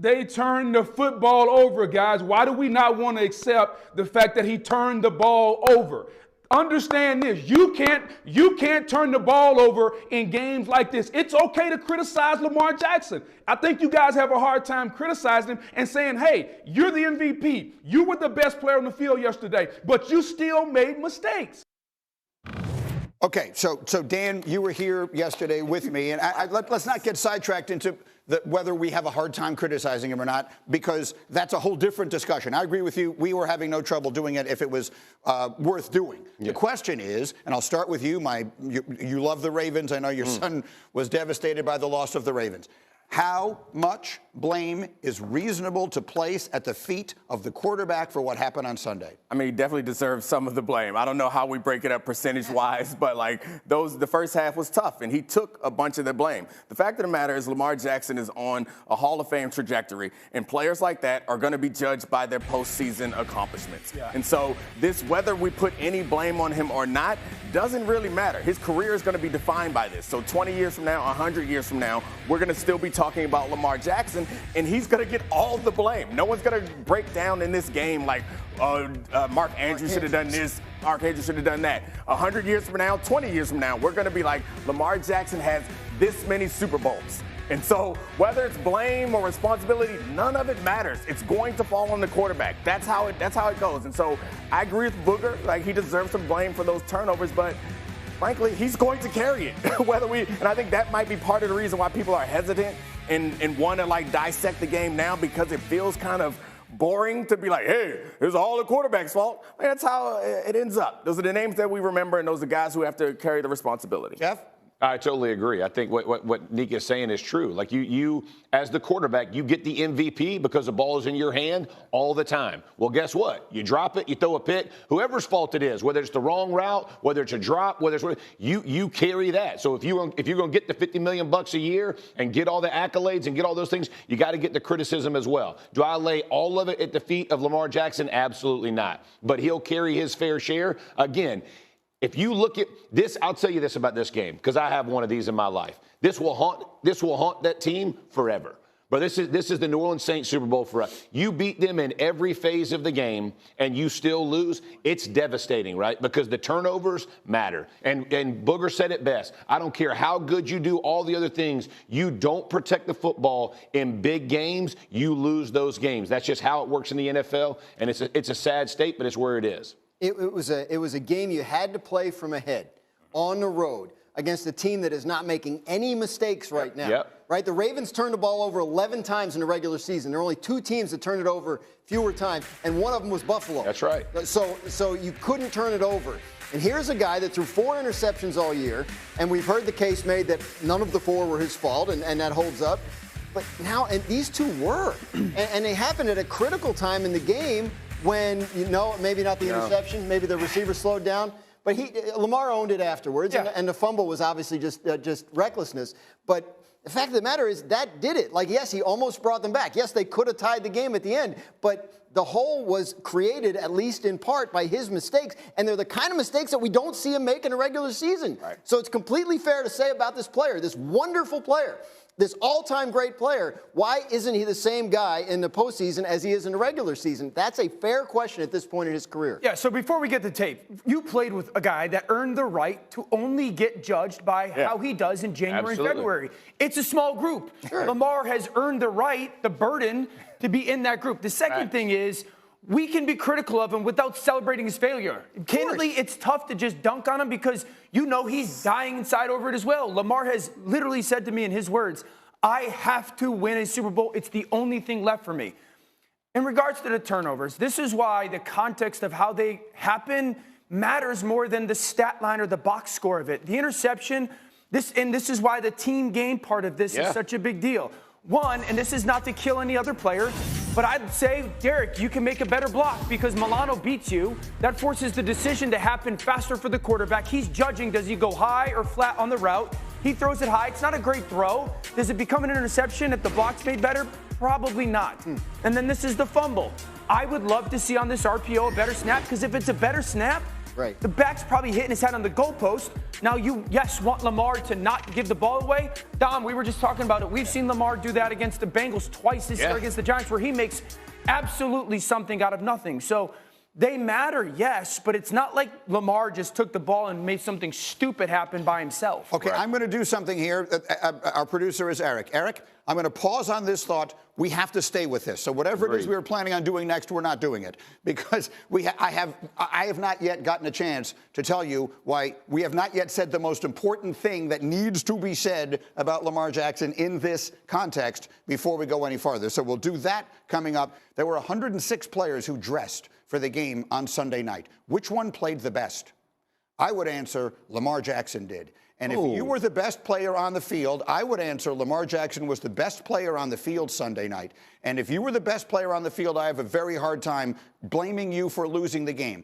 They turned the football over, guys. Why do we not want to accept the fact that he turned the ball over? Understand this. You can't turn the ball over in games like this. It's okay to criticize Lamar Jackson. I think you guys have a hard time criticizing him and saying, hey, you're the MVP. You were the best player on the field yesterday, but you still made mistakes. Okay, so Dan, you were here yesterday with me, and let's not get sidetracked into whether we have a hard time criticizing him or not, because that's a whole different discussion. I agree with you. We were having no trouble doing it if it was worth doing. Yeah. The question is, and I'll start with you. You love the Ravens. I know your son was devastated by the loss of the Ravens. How much blame is reasonable to place at the feet of the quarterback for what happened on Sunday? I mean, he definitely deserves some of the blame. I don't know how we break it up percentage-wise, but the first half was tough, and he took a bunch of the blame. The fact of the matter is Lamar Jackson is on a Hall of Fame trajectory, and players like that are going to be judged by their postseason accomplishments. Yeah. And so whether we put any blame on him or not, doesn't really matter. His career is going to be defined by this. So 20 years from now, 100 years from now, we're going to still be talking about Lamar Jackson, and he's going to get all the blame. No one's going to break down in this game like, Mark Andrews should have done this, Mark Andrews should have done that. 100 years from now, 20 years from now, we're going to be like, Lamar Jackson has this many Super Bowls. And so whether it's blame or responsibility, none of it matters. It's going to fall on the quarterback. That's how it goes. And so I agree with Booger. He deserves some blame for those turnovers, but frankly, he's going to carry it. And I think that might be part of the reason why people are hesitant and want to dissect the game now, because it feels kind of boring to be like, hey, it's all the quarterback's fault. That's how it ends up. Those are the names that we remember, and those are guys who have to carry the responsibility. Jeff? I totally agree. I think what Nick is saying is true. You as the quarterback, you get the MVP because the ball is in your hand all the time. Well, guess what? You drop it, you throw a pick, whoever's fault it is, whether it's the wrong route, whether it's a drop, whether it's you carry that. So if you're going to get the $50 million a year and get all the accolades and get all those things, you got to get the criticism as well. Do I lay all of it at the feet of Lamar Jackson? Absolutely not. But he'll carry his fair share. Again, if you look at this, I'll tell you this about this game, because I have one of these in my life. This will haunt that team forever. But this is the New Orleans Saints Super Bowl for us. You beat them in every phase of the game, and you still lose. It's devastating, right? Because the turnovers matter. And Booger said it best. I don't care how good you do all the other things. You don't protect the football in big games, you lose those games. That's just how it works in the NFL, and it's a sad state, but it's where it is. It was a game you had to play from ahead on the road against a team that is not making any mistakes right now. Yep. Right? The Ravens turned the ball over 11 times in the regular season. There are only 2 teams that turned it over fewer times, and one of them was Buffalo. That's right. So you couldn't turn it over. And here's a guy that threw 4 interceptions all year, and we've heard the case made that none of the 4 were his fault, and that holds up. But now, and these 2 were. and they happened at a critical time in the game when, maybe not the interception, maybe the receiver slowed down. But Lamar owned it afterwards, and the fumble was obviously just recklessness. But the fact of the matter is that did it. Yes, he almost brought them back. Yes, they could have tied the game at the end, but the hole was created, at least in part, by his mistakes, and they're the kind of mistakes that we don't see him make in a regular season. Right. So it's completely fair to say about this player, this wonderful player, this all-time great player, why isn't he the same guy in the postseason as he is in the regular season? That's a fair question at this point in his career. Yeah, so before we get to tape, you played with a guy that earned the right to only get judged by how he does in January and February. It's a small group. Sure. Lamar has earned the right, the burden, to be in that group. The second thing is, we can be critical of him without celebrating his failure. Candidly, it's tough to just dunk on him because he's dying inside over it as well. Lamar has literally said to me in his words, I have to win a Super Bowl. It's the only thing left for me. In regards to the turnovers, this is why the context of how they happen matters more than the stat line or the box score of it. The interception, this is why the team game part of this is such a big deal. One, and this is not to kill any other player, but I'd say, Derek, you can make a better block because Milano beats you. That forces the decision to happen faster for the quarterback. He's judging, does he go high or flat on the route? He throws it high. It's not a great throw. Does it become an interception if the block's made better? Probably not. And then this is the fumble. I would love to see on this RPO a better snap because if it's a better snap, Right. The back's probably hitting his head on the goalpost. Now you, yes, want Lamar to not give the ball away. Dom, we were just talking about it. We've seen Lamar do that against the Bengals twice this year against the Giants, where he makes absolutely something out of nothing. So they matter, yes, but it's not like Lamar just took the ball and made something stupid happen by himself. Okay, I'm going to do something here. Our producer is Eric. Eric, I'm going to pause on this thought. We have to stay with this. So whatever it is we were planning on doing next, we're not doing it because I have not yet gotten a chance to tell you why we have not yet said the most important thing that needs to be said about Lamar Jackson in this context before we go any farther. So we'll do that coming up. There were 106 players who dressed for the game on Sunday night. Which one played the best? I would answer Lamar Jackson did. And if you were the best player on the field, I would answer Lamar Jackson was the best player on the field Sunday night. And if you were the best player on the field, I have a very hard time blaming you for losing the game.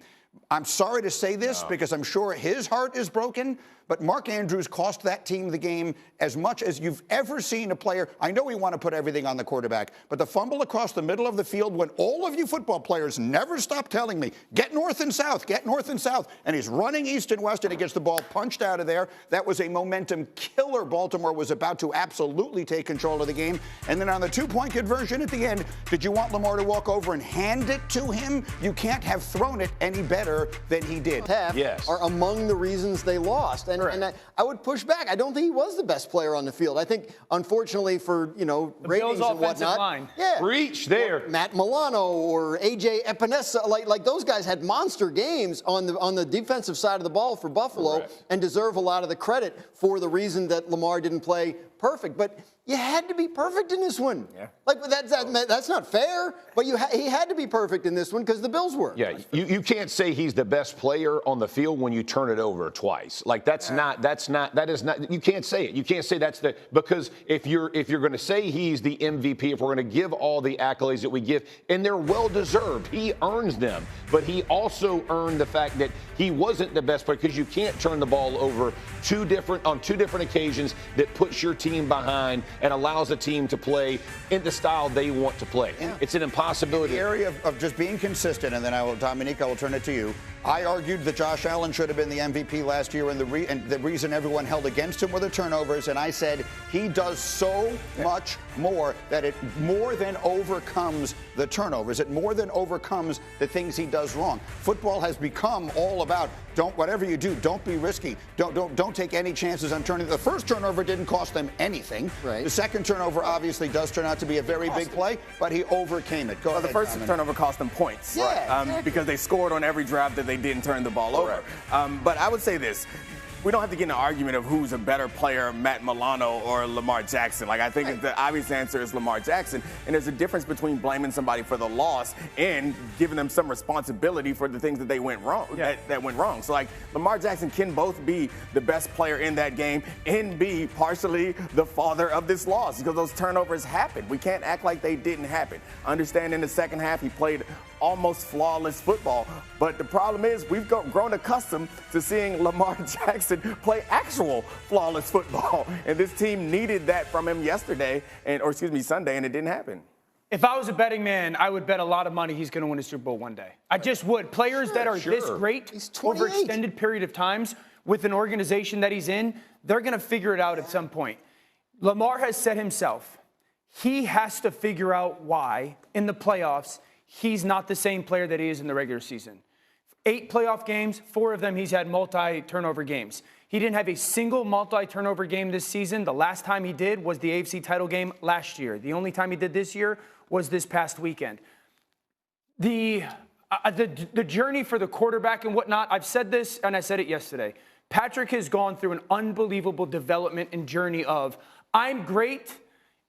I'm sorry to say this because I'm sure his heart is broken, but Mark Andrews cost that team the game as much as you've ever seen a player. I know we want to put everything on the quarterback, but the fumble across the middle of the field when all of you football players never stop telling me, get north and south, get north and south, and he's running east and west and he gets the ball punched out of there. That was a momentum killer. Baltimore was about to absolutely take control of the game. And then on the two-point conversion at the end, did you want Lamar to walk over and hand it to him? You can't have thrown it any better than he did. Are among the reasons they lost. And I would push back. I don't think he was the best player on the field. I think, unfortunately, for ratings and whatnot, reach there. Matt Milano or AJ Epinesa, like those guys had monster games on the defensive side of the ball for Buffalo and deserve a lot of the credit for the reason that Lamar didn't play perfect. But you had to be perfect in this one. Like that's not fair. But he had to be perfect in this one because the Bills were. Yeah, you can't say he's the best player on the field when you turn it over twice. Like that is not. You can't say it. You can't say that's the because if you're going to say he's the MVP, if we're going to give all the accolades that we give, and they're well deserved, he earns them. But he also earned the fact that he wasn't the best player because you can't turn the ball over on two different occasions that puts your team behind and allows the team to play in the style they want to play. It's an impossibility. In the area of just being consistent, and then Dominique, I will turn it to you. I argued that Josh Allen should have been the MVP last year, and the reason everyone held against him were the turnovers, and I said he does so much more that it more than overcomes the turnovers. It more than overcomes the things he does wrong. Football has become all about whatever you do, don't be risky. Don't take any chances on turning. The first turnover didn't cost them anything. Right. The second turnover obviously does turn out to be a very big play, but he overcame it. Go ahead, the first turnover cost them points. Because they scored on every drive that they didn't turn the ball over. But I would say this. We don't have to get in an argument of who's a better player, Matt Milano or Lamar Jackson. Like, I think the obvious answer is Lamar Jackson. And there's a difference between blaming somebody for the loss and giving them some responsibility for the things that they went wrong, that went wrong. So, like, Lamar Jackson can both be the best player in that game and be partially the father of this loss because those turnovers happened. We can't act like they didn't happen. I understand in the second half he played almost flawless football. But the problem is we've grown accustomed to seeing Lamar Jackson play actual flawless football. And this team needed that from him Sunday, and it didn't happen. If I was a betting man, I would bet a lot of money he's going to win a Super Bowl one day. I just would. Players that are this great over extended period of times with an organization that he's in, they're going to figure it out at some point. Lamar has said himself, he has to figure out why in the playoffs he's not the same player that he is in the regular season. 8 playoff games, 4 of them he's had multi-turnover games. He didn't have a single multi-turnover game this season. The last time he did was the AFC title game last year. The only time he did this year was this past weekend. The journey for the quarterback and whatnot, I've said this and I said it yesterday. Patrick has gone through an unbelievable development and journey of I'm great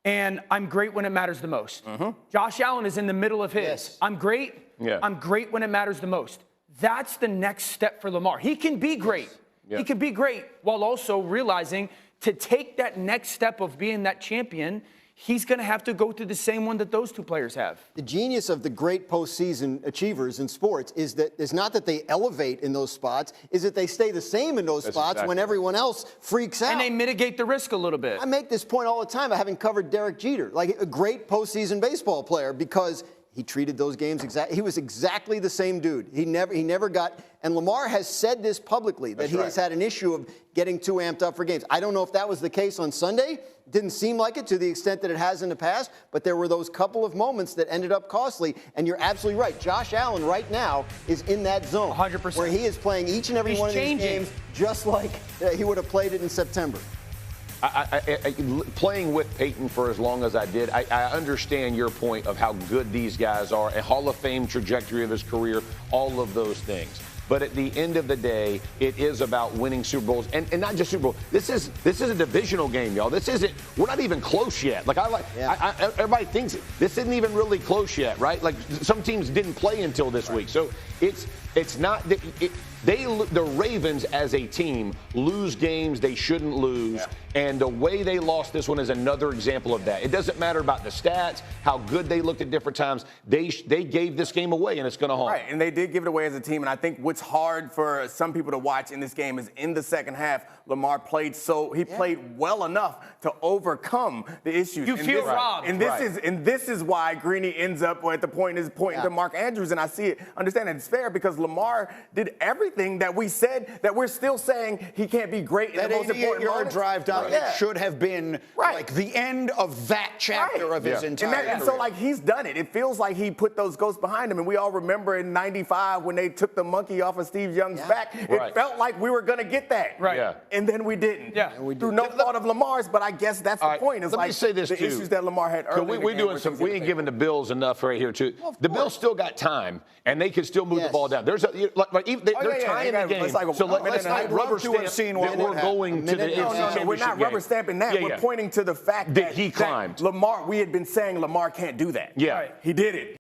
and I'm great when it matters the most. Josh Allen is in the middle of his. I'm great. I'm great when it matters the most. That's the next step for Lamar. He can be great. He can be great while also realizing to take that next step of being that champion, he's going to have to go through the same one that those two players have. The genius of the great postseason achievers in sports is not that they elevate in those spots, is that they stay the same in those spots when everyone else freaks out. And they mitigate the risk a little bit. I make this point all the time, having covered Derek Jeter, like a great postseason baseball player, because he treated those games exactly. He was exactly the same dude. He never got. And Lamar has said this publicly that he has had an issue of getting too amped up for games. I don't know if that was the case on Sunday. Didn't seem like it to the extent that it has in the past. But there were those couple of moments that ended up costly. And you're absolutely right. Josh Allen right now is in that zone, 100%, where he is playing each and every one of these games just like he would have played it in September. Playing with Peyton for as long as I did, I understand your point of how good these guys are, a Hall of Fame trajectory of his career, all of those things. But at the end of the day, it is about winning Super Bowls, and not just Super Bowl. This is a divisional game, y'all. We're not even close yet. Like everybody thinks this isn't even really close yet, right? Like some teams didn't play until this week, so it's not. The Ravens as a team lose games they shouldn't lose, and the way they lost this one is another example of that. It doesn't matter about the stats, how good they looked at different times. They gave this game away, and it's going to haunt. Right, and they did give it away as a team. And I think what's hard for some people to watch in this game is in the second half, Lamar played played well enough to overcome the issues. You feel robbed. And this is why Greeny ends up at the point is pointing to Mark Andrews, and I see it. Understand it. It's fair because Lamar did everything that we said that we're still saying he can't be great in the most important yard drive down should have been like the end of that chapter of his entire career. And so like he's done it. It feels like he put those ghosts behind him, and we all remember in '95 when they took the monkey off of Steve Young's back. It felt like we were gonna get that. Right. Yeah. And then we didn't. Yeah. Through no fault of Lamar's, but I guess that's the point. It's let me say this the too. issues that Lamar had earlier. We ain't giving the Bills enough right here too. The Bills still got time, and they can still move the ball down. They're tying the game. So let's not rubber stamp that we're going to the NFC Championship game. We're not rubber stamping that. We're pointing to the fact that he climbed. Lamar, we had been saying Lamar can't do that. Yeah. He did it.